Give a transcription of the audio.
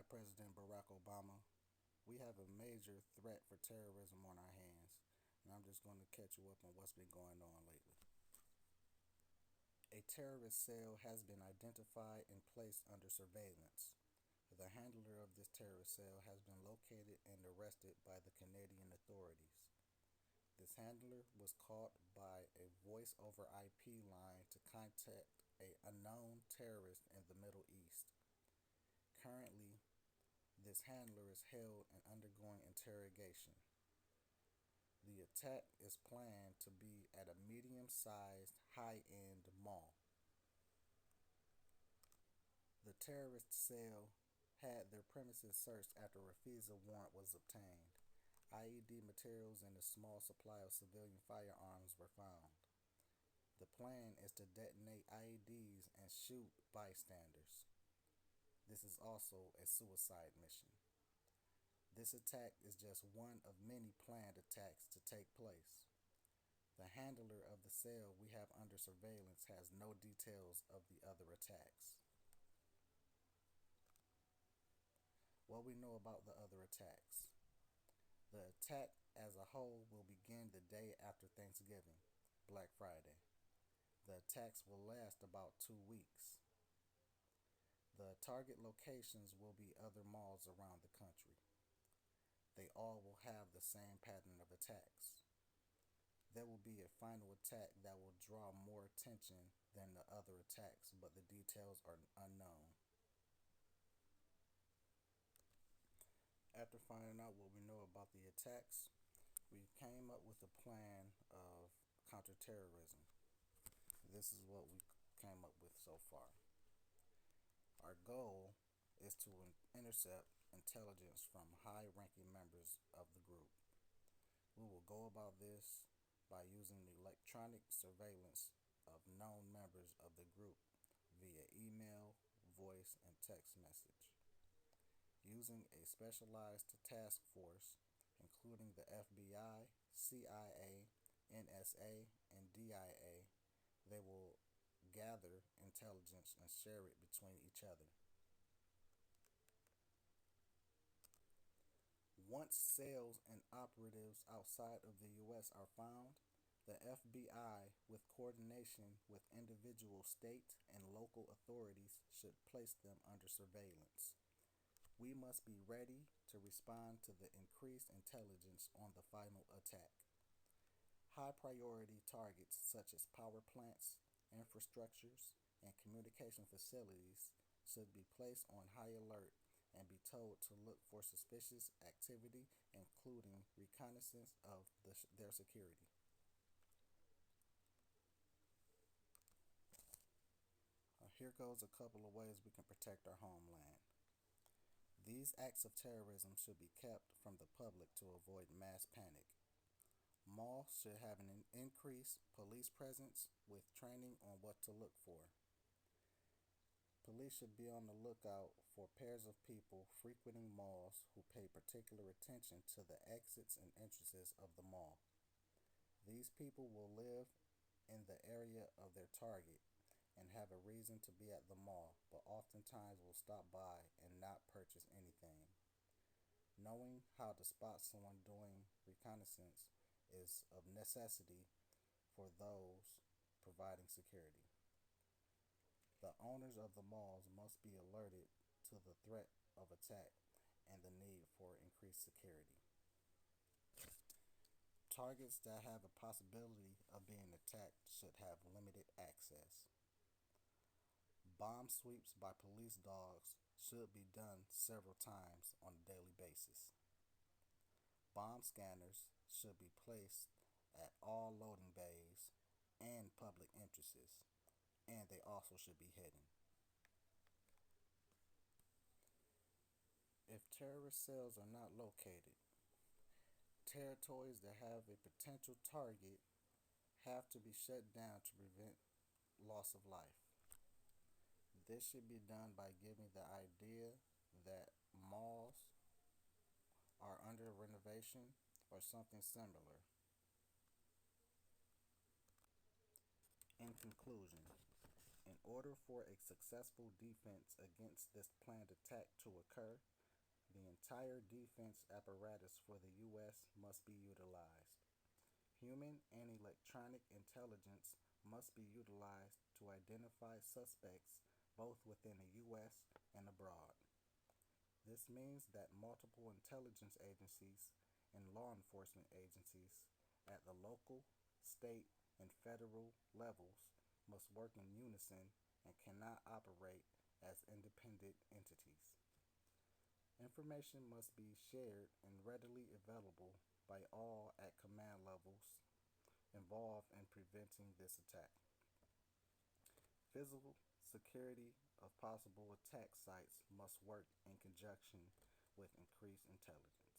President Barack Obama, we have a major threat for terrorism on our hands, and I'm just going to catch you up on what's been going on lately. A terrorist cell has been identified and placed under surveillance. The handler of this terrorist cell has been located and arrested by the Canadian authorities. This handler was caught by a voice over IP line to contact a unknown terrorist in the Middle East. Currently, this handler is held and undergoing interrogation. The attack is planned to be at a medium sized, high end mall. The terrorist cell had their premises searched after a FISA warrant was obtained. IED materials and a small supply of civilian firearms were found. The plan is to detonate IEDs and shoot bystanders. This is also a suicide mission. This attack is just one of many planned attacks to take place. The handler of the cell we have under surveillance has no details of the other attacks. What we know about the other attacks. The attack as a whole will begin the day after Thanksgiving, Black Friday. The attacks will last about 2 weeks. The target locations will be other malls around the country. They all will have the same pattern of attacks. There will be a final attack that will draw more attention than the other attacks, but the details are unknown. After finding out what we know about the attacks, we came up with a plan of counterterrorism. This is what we came up with so far. Our goal is to intercept intelligence from high-ranking members of the group. We will go about this by using electronic surveillance of known members of the group via email, voice, and text message. Using a specialized task force, including the FBI, CIA, NSA, and DIA, they will gather intelligence and share it between each other. Once cells and operatives outside of the U.S. are found, the FBI, with coordination with individual state and local authorities, should place them under surveillance. We must be ready to respond to the increased intelligence on the final attack. High priority targets such as power plants, infrastructures, and communication facilities should be placed on high alert and be told to look for suspicious activity, including reconnaissance of their security. Here goes a couple of ways we can protect our homeland. These acts of terrorism should be kept from the public to avoid mass panic. Malls should have an increased police presence with training on what to look for. Police should be on the lookout for pairs of people frequenting malls who pay particular attention to the exits and entrances of the mall. These people will live in the area of their target and have a reason to be at the mall, but oftentimes will stop by and not purchase anything. Knowing how to spot someone doing reconnaissance is of necessity for those providing security. The owners of the malls must be alerted to the threat of attack and the need for increased security. Targets that have a possibility of being attacked should have limited access. Bomb sweeps by police dogs should be done several times on a daily basis. Bomb scanners should be placed at all loading bays and public entrances, and they also should be hidden. If terrorist cells are not located, territories that have a potential target have to be shut down to prevent loss of life. This should be done by giving the idea that malls are under renovation or something similar. In conclusion, in order for a successful defense against this planned attack to occur, the entire defense apparatus for the U.S. must be utilized. Human and electronic intelligence must be utilized to identify suspects both within the U.S. and abroad. This means that multiple intelligence agencies and law enforcement agencies at the local, state, and federal levels must work in unison and cannot operate as independent entities. Information must be shared and readily available by all at command levels involved in preventing this attack. Physical security of possible attack sites must work in conjunction with increased intelligence.